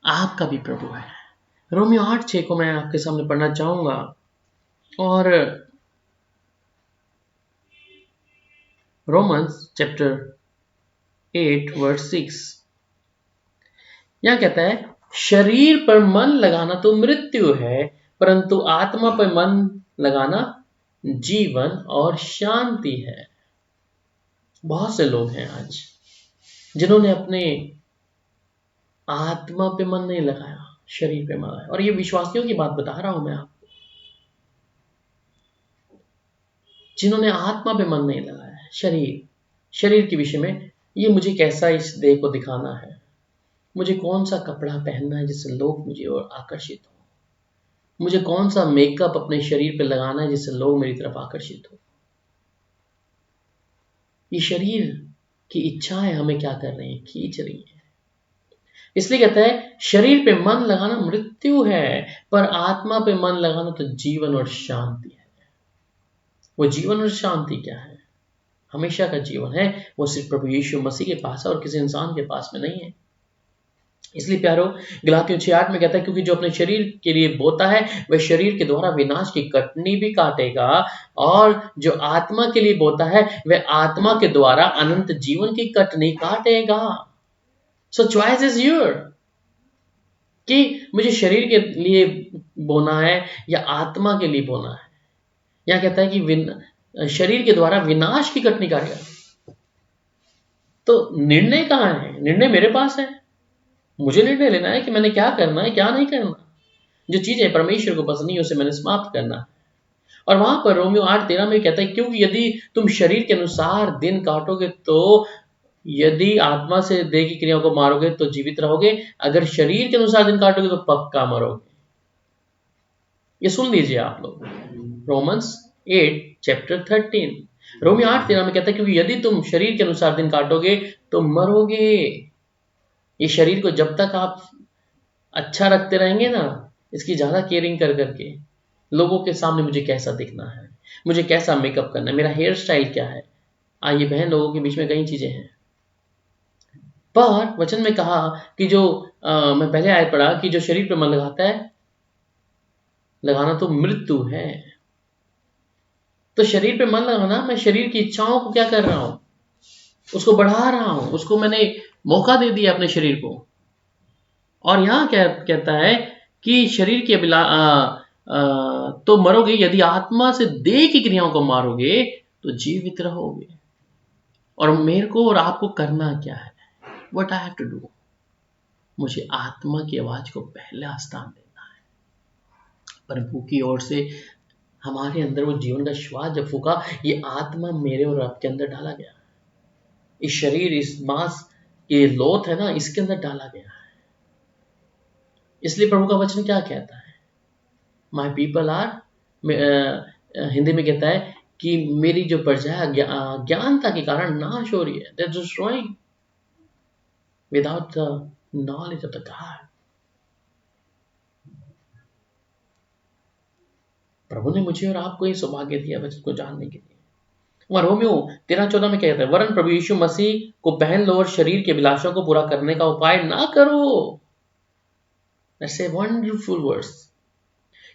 आपका भी प्रभु है। रोमियो 8:6 को मैं आपके सामने पढ़ना चाहूंगा, और रोमन्स चैप्टर 8 वर्स 6 यहां कहता है, शरीर पर मन लगाना तो मृत्यु है, परंतु आत्मा पर मन लगाना जीवन और शांति है। बहुत से लोग हैं आज जिन्होंने अपने आत्मा पे मन नहीं लगाया, शरीर पे मन लगाया। और ये विश्वासियों की बात बता रहा हूं मैं आपको, जिन्होंने आत्मा पे मन नहीं लगाया, शरीर के विषय में, ये मुझे कैसा इस देह को दिखाना है, मुझे कौन सा कपड़ा पहनना है जिससे लोग मुझे और आकर्षित हो, मुझे कौन सा मेकअप अपने शरीर पे लगाना है जिससे लोग मेरी तरफ आकर्षित हो। ये शरीर की इच्छाएं हमें क्या कर रही हैं, खींच रही हैं। इसलिए कहता है, शरीर पे मन लगाना मृत्यु है, पर आत्मा पे मन लगाना तो जीवन और शांति है। वो जीवन और शांति क्या है? हमेशा का जीवन है, वो सिर्फ प्रभु यीशु मसीह के पास है और किसी इंसान के पास में नहीं है। इसलिए प्यारो, गलातियों 6:8 में कहता है, क्योंकि जो अपने शरीर के लिए बोता है वह शरीर के द्वारा विनाश की कटनी भी काटेगा, और जो आत्मा के लिए बोता है वह आत्मा के द्वारा अनंत जीवन की कटनी काटेगा। सो चॉइस इज योर, कि मुझे शरीर के लिए बोना है या आत्मा के लिए बोना है। यहां कहता है कि शरीर के द्वारा विनाश की कटनी काटेगा। तो निर्णय कहां है? निर्णय मेरे पास है। मुझे निर्णय लेना है कि मैंने क्या करना है, क्या नहीं करना। जो चीजें परमेश्वर को पसंद नहीं उसे मैंने समाप्त करना है। और वहां पर रोमियो 8:13 में कहता है, क्योंकि यदि तुम शरीर के अनुसार दिन काटोगे तो यदि आत्मा से देह की क्रियाओं को मारोगे तो जीवित रहोगे, अगर शरीर के अनुसार दिन काटोगे तो पक्का मरोगे। ये सुन लीजिए आप लोग, रोमन्स 8 चैप्टर 13 रोमियो 8:13 में कहता है, क्योंकि यदि तुम शरीर के अनुसार दिन काटोगे तो मरोगे। ये शरीर को जब तक आप अच्छा रखते रहेंगे ना, इसकी ज्यादा केयरिंग कर करके, लोगों के सामने मुझे कैसा दिखना है, मुझे कैसा मेकअप करना है, मेरा हेयर स्टाइल क्या है, आइए बहन, लोगों के बीच में कई चीजें हैं। पर वचन में कहा कि जो मैं पहले आयत पढ़ा कि जो शरीर पर मन लगाता है, लगाना तो मृत्यु है। तो शरीर पे मन लगाना, मैं शरीर की इच्छाओं को क्या कर रहा हूं, उसको बढ़ा रहा हूं, उसको मैंने मौका दे दिया अपने शरीर को। और यहां क्या कहता है कि शरीर की तो मरोगे, यदि आत्मा से देह की क्रियाओं को मारोगे तो जीवित रहोगे। और मेरे को और आपको करना क्या है? What I have to do? मुझे आत्मा की आवाज को पहला स्थान देना है। प्रभु की ओर से हमारे अंदर वो जीवन का श्वास जब फूका, ये आत्मा मेरे और आपके अंदर डाला गया। इस शरीर, इस मांस, ये लोथ है ना, इसके अंदर डाला गया है। इसलिए प्रभु का वचन क्या कहता है? माई पीपल आर, हिंदी में कहता है कि मेरी जो प्रजा है ज्ञानता के कारण नाश हो रही है। They're destroying without the knowledge of the God. प्रभु ने मुझे और आपको ये सौभाग्य दिया वचन को जानने के लिए। वहां रोमियो 13:14 में क्या कहता है, वरन प्रभु यीशु मसीह को पहन लो और शरीर के अभिलाषों को पूरा करने का उपाय ना करो। That's a wonderful verse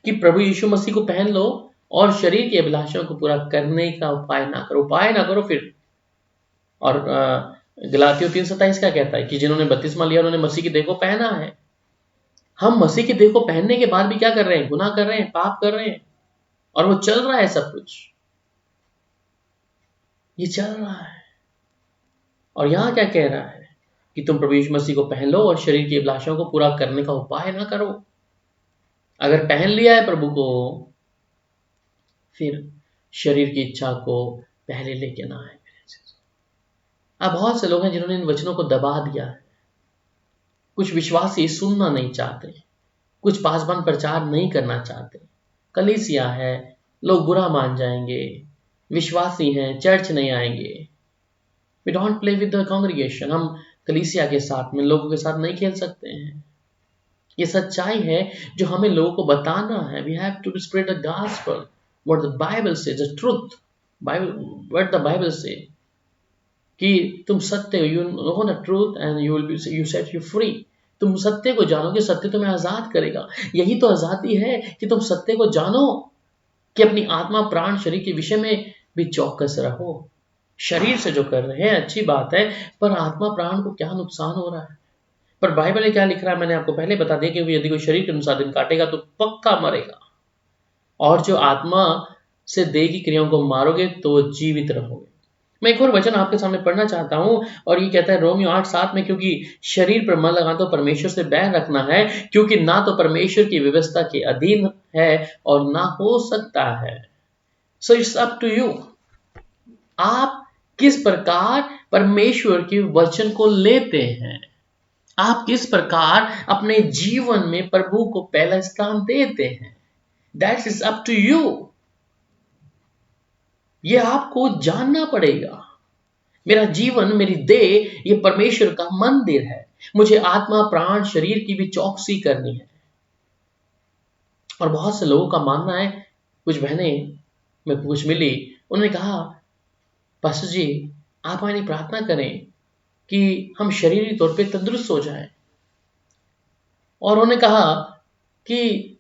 कि प्रभु यीशु मसीह को पहन लो और शरीर के अभिलाषों को पूरा करने का उपाय ना करो। उपाय ना करो फिर। और गलातियों 3:27 क्या कहता है कि जिन्होंने बपतिस्मा लिया उन्होंने मसीह की देह को पहना है। हम मसीह की देह को पहनने के बाद भी क्या कर रहे हैं? गुनाह कर रहे हैं, पाप कर रहे हैं, और वो चल रहा है, सब कुछ ये चल रहा है। और यहां क्या कह रहा है कि तुम प्रभु यीशु मसीह को पहन लो और शरीर की अभिलाषाओं को पूरा करने का उपाय ना करो। अगर पहन लिया है प्रभु को, फिर शरीर की इच्छा को पहले लेके ना आए। अब बहुत से लोग हैं जिन्होंने इन वचनों को दबा दिया है। कुछ विश्वासी सुनना नहीं चाहते, कुछ पासबान प्रचार नहीं करना चाहते। कलीसिया है, लोग बुरा मान जाएंगे, विश्वासी हैं, चर्च नहीं आएंगे। We don't play with the congregation. हम कलीसिया के साथ में, लोगों के साथ नहीं खेल सकते हैं। ये सच्चाई है जो हमें लोगों को बताना है। We have to spread the gospel, what the Bible says, the truth, what the Bible say, कि तुम सत्य, you know the truth and you will be, you set you free. तुम सत्य को जानोगे, सत्य तुम्हें आजाद करेगा। यही तो आजादी है कि तुम सत्य को जानो, कि अपनी आत्मा, प्राण, शरीर के विषय में भी चौकस रहो। शरीर से जो कर रहे हैं अच्छी बात है, पर आत्मा प्राण को क्या नुकसान हो रहा है? पर बाइबल में क्या लिख रहा है मैंने आपको पहले बता दिया कि यदि कोई शरीर के अनुसार दिन काटेगा तो पक्का मरेगा, और जो आत्मा से देह की क्रियाओं को मारोगे तो जीवित रहोगे। मैं एक और वचन आपके सामने पढ़ना चाहता हूं, और ये कहता है रोमियो 8:7 में, क्योंकि शरीर पर मन लगा तो परमेश्वर से बैर रखना है, क्योंकि ना तो परमेश्वर की व्यवस्था के अधीन है और ना हो सकता है। So it's up to you, आप किस प्रकार परमेश्वर के वचन को लेते हैं, आप किस प्रकार अपने जीवन में प्रभु को पहला स्थान देते हैं। That is up to you. ये आपको जानना पड़ेगा। मेरा जीवन, मेरी देह, ये परमेश्वर का मंदिर है। मुझे आत्मा, प्राण, शरीर की भी चौकसी करनी है। और बहुत से लोगों का मानना है, कुछ बहनें में कुछ मिली, उन्होंने कहा, पास्टर जी आप हमारी प्रार्थना करें कि हम शरीरी तौर पे तंदुरुस्त हो जाएं। और उन्होंने कहा कि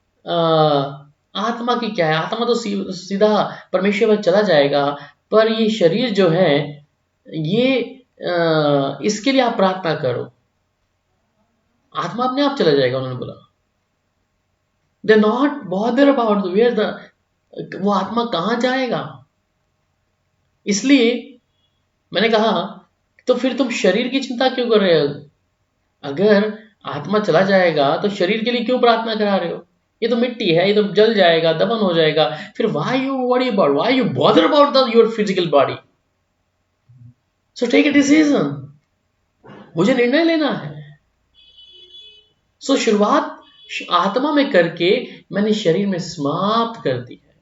आत्मा की क्या है, आत्मा तो सीधा परमेश्वर पर चला जाएगा, पर ये शरीर जो है ये इसके लिए आप प्रार्थना करो, आत्मा अपने आप चला जाएगा। उन्होंने बोला they not bother about where the, वो आत्मा कहां जाएगा। इसलिए मैंने कहा तो फिर तुम शरीर की चिंता क्यों कर रहे हो? अगर आत्मा चला जाएगा तो शरीर के लिए क्यों प्रार्थना करा रहे हो? ये तो मिट्टी है, ये तो जल जाएगा, दफन हो जाएगा। फिर why you worry about, why you bother about your physical body? So take a decision. मुझे निर्णय लेना है। So शुरुआत आत्मा में करके मैंने शरीर में समाप्त कर दी है।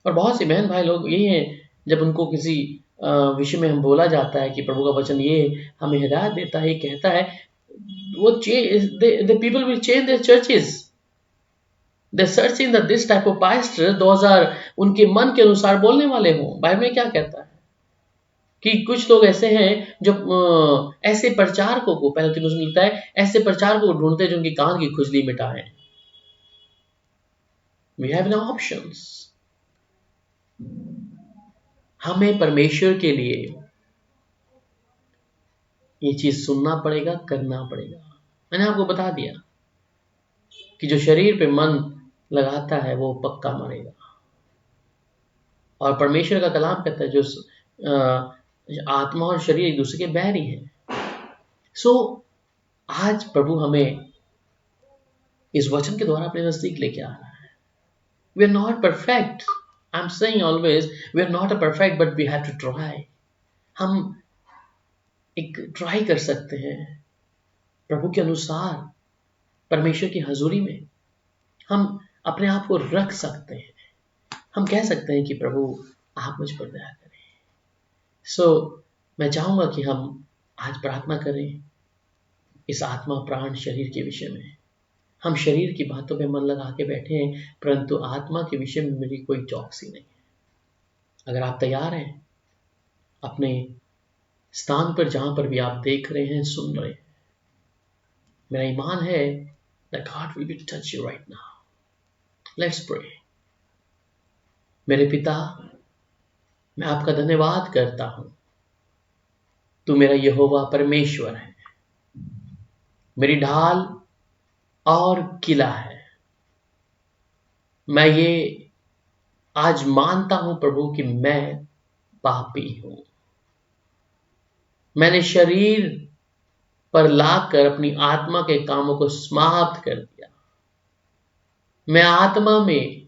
और बहुत से बहन भाई लोग यही हैं, जब उनको किसी विषय में हम बोला जाता है कि प्रभु का वचन ये हमें हिदायत देता है, कहता है, वो the people will change their churches. They searching that this type of pastor, those are उनके मन के अनुसार बोलने वाले हों। बाइबल में क्या कहता है कि कुछ लोग ऐसे हैं जो ऐसे प्रचारकों को, पहले तीमोथेयुस में लिखता है, ऐसे प्रचारकों को ढूंढते हैं जो उनकी कान की खुजली मिटाएं। We have no options. हमें परमेश्वर के लिए ये चीज सुनना पड़ेगा, करना पड़ेगा। मैंने आपको बता दिया कि जो शरीर पे मन लगाता है वो पक्का मरेगा। और परमेश्वर का कलाम कहता है जो आत्मा और शरीर एक दूसरे के बैरी हैं। सो आज प्रभु हमें इस वचन के द्वारा अपने नजदीक लेके आ रहा है। We are not perfect, I am saying always, we are not a perfect, but we have to try. हम एक ट्राई कर सकते हैं प्रभु के अनुसार, परमेश्वर की हजूरी में हम अपने आप को रख सकते हैं। हम कह सकते हैं कि प्रभु आप मुझ पर दया करें। सो मैं चाहूंगा कि हम आज प्रार्थना करें इस आत्मा, प्राण, शरीर के विषय में। हम शरीर की बातों पे मन लगा के बैठे हैं, परंतु आत्मा के विषय में मेरी कोई चौकसी नहीं है। अगर आप तैयार हैं, अपने स्थान पर जहां पर भी आप देख रहे हैं, सुन रहे हैं, मेरा ईमान है that God will be to touch you right now. Let's pray. मेरे पिता, मैं आपका धन्यवाद करता हूं। तू मेरा यहोवा परमेश्वर है, मेरी ढाल और किला है। मैं ये आज मानता हूं प्रभु कि मैं पापी हूं। मैंने शरीर पर लाकर अपनी आत्मा के कामों को समाप्त कर दिया। मैं आत्मा में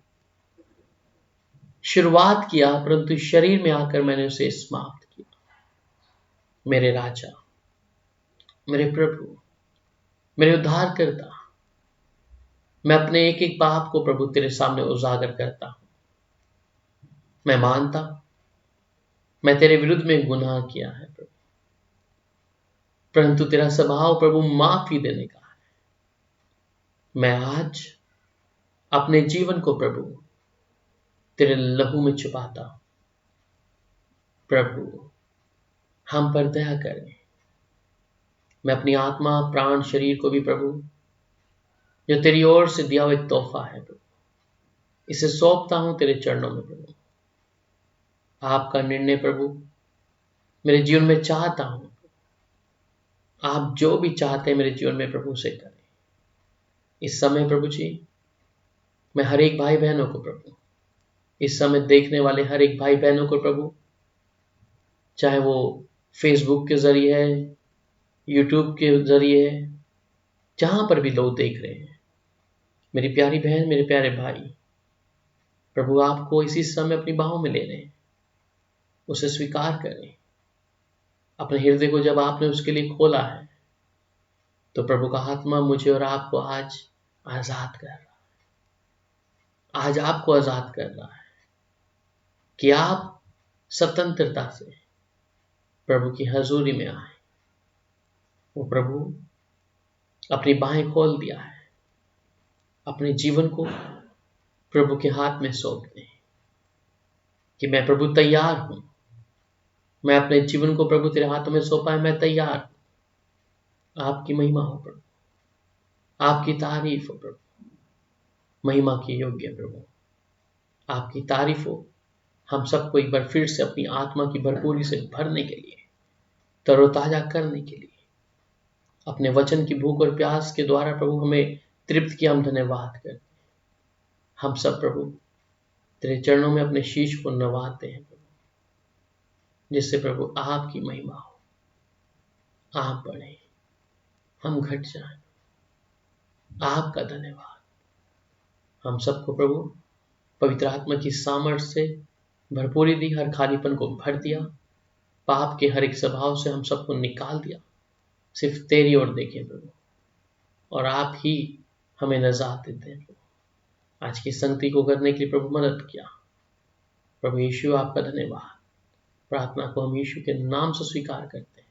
शुरुआत किया, परंतु शरीर में आकर मैंने उसे समाप्त किया। मेरे राजा, मेरे प्रभु, मेरे उद्धारकर्ता, मैं अपने एक एक पाप को प्रभु तेरे सामने उजागर करता हूं। मैं मानता मैं तेरे विरुद्ध में गुनाह किया है प्रभु, परंतु तेरा स्वभाव प्रभु माफी देने का है। मैं आज अपने जीवन को प्रभु तेरे लहू में छुपाता हूं। प्रभु हम पर दया करें। मैं अपनी आत्मा, प्राण, शरीर को भी प्रभु, जो तेरी ओर से दिया हुआ एक तोहफा है प्रभु, इसे सौंपता हूं तेरे चरणों में प्रभु। आपका निर्णय प्रभु मेरे जीवन में चाहता हूं। आप जो भी चाहते हैं मेरे जीवन में प्रभु से करें। इस समय प्रभु जी, मैं हर एक भाई बहनों को प्रभु, इस समय देखने वाले हर एक भाई बहनों को प्रभु, चाहे वो फेसबुक के जरिए है, यूट्यूब के जरिए है, जहां पर भी लोग देख रहे हैं, मेरी प्यारी बहन, मेरे प्यारे भाई, प्रभु आपको इसी समय अपनी बाहों में ले रहे हैं। उसे स्वीकार करें। अपने हृदय को जब आपने उसके लिए खोला है, तो प्रभु का आत्मा मुझे और आपको आज आजाद कर रहा है। आज आपको आजाद कर रहा है कि आप स्वतंत्रता से प्रभु की हजूरी में आए। वो प्रभु अपनी बाहें खोल दिया है। अपने जीवन को प्रभु के हाथ में सौंप दें कि मैं प्रभु तैयार हूं। मैं अपने जीवन को प्रभु तेरे हाथों में सौंपा है, मैं तैयार हूं। आपकी महिमा हो प्रभु, आपकी तारीफ हो प्रभु, महिमा की योग्य प्रभु, आपकी तारीफ हो। हम सबको एक बार फिर से अपनी आत्मा की भरपूरी से भरने के लिए, तरोताजा करने के लिए, अपने वचन की भूख और प्यास के द्वारा प्रभु हमें तृप्त किया। हम धन्यवाद करते हैं। हम सब प्रभु तेरे चरणों में अपने शीश को नवाते हैं प्रभु, जिससे प्रभु आपकी महिमा हो। आप बढ़े, हम घट जाएं। आपका धन्यवाद। हम सबको प्रभु पवित्र आत्मा की सामर्थ्य से भरपूरी दी, हर खालीपन को भर दिया, पाप के हर एक स्वभाव से हम सबको निकाल दिया। सिर्फ तेरी ओर देखें प्रभु, और आप ही हमें नजात देते हैं प्रभु। आज की संगति को करने के लिए प्रभु मदद किया। प्रभु यीशु आपका धन्यवाद। प्रार्थना को हम यीशु के नाम से स्वीकार करते हैं।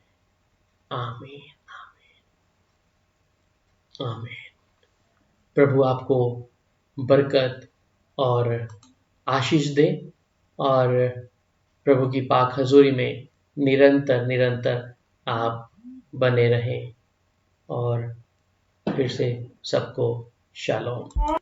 आमीन, आमीन, आमीन। प्रभु आपको बरकत और आशीष दे, और प्रभु की पाक हजूरी में निरंतर निरंतर आप बने रहें। और फिर से सबको शालोम।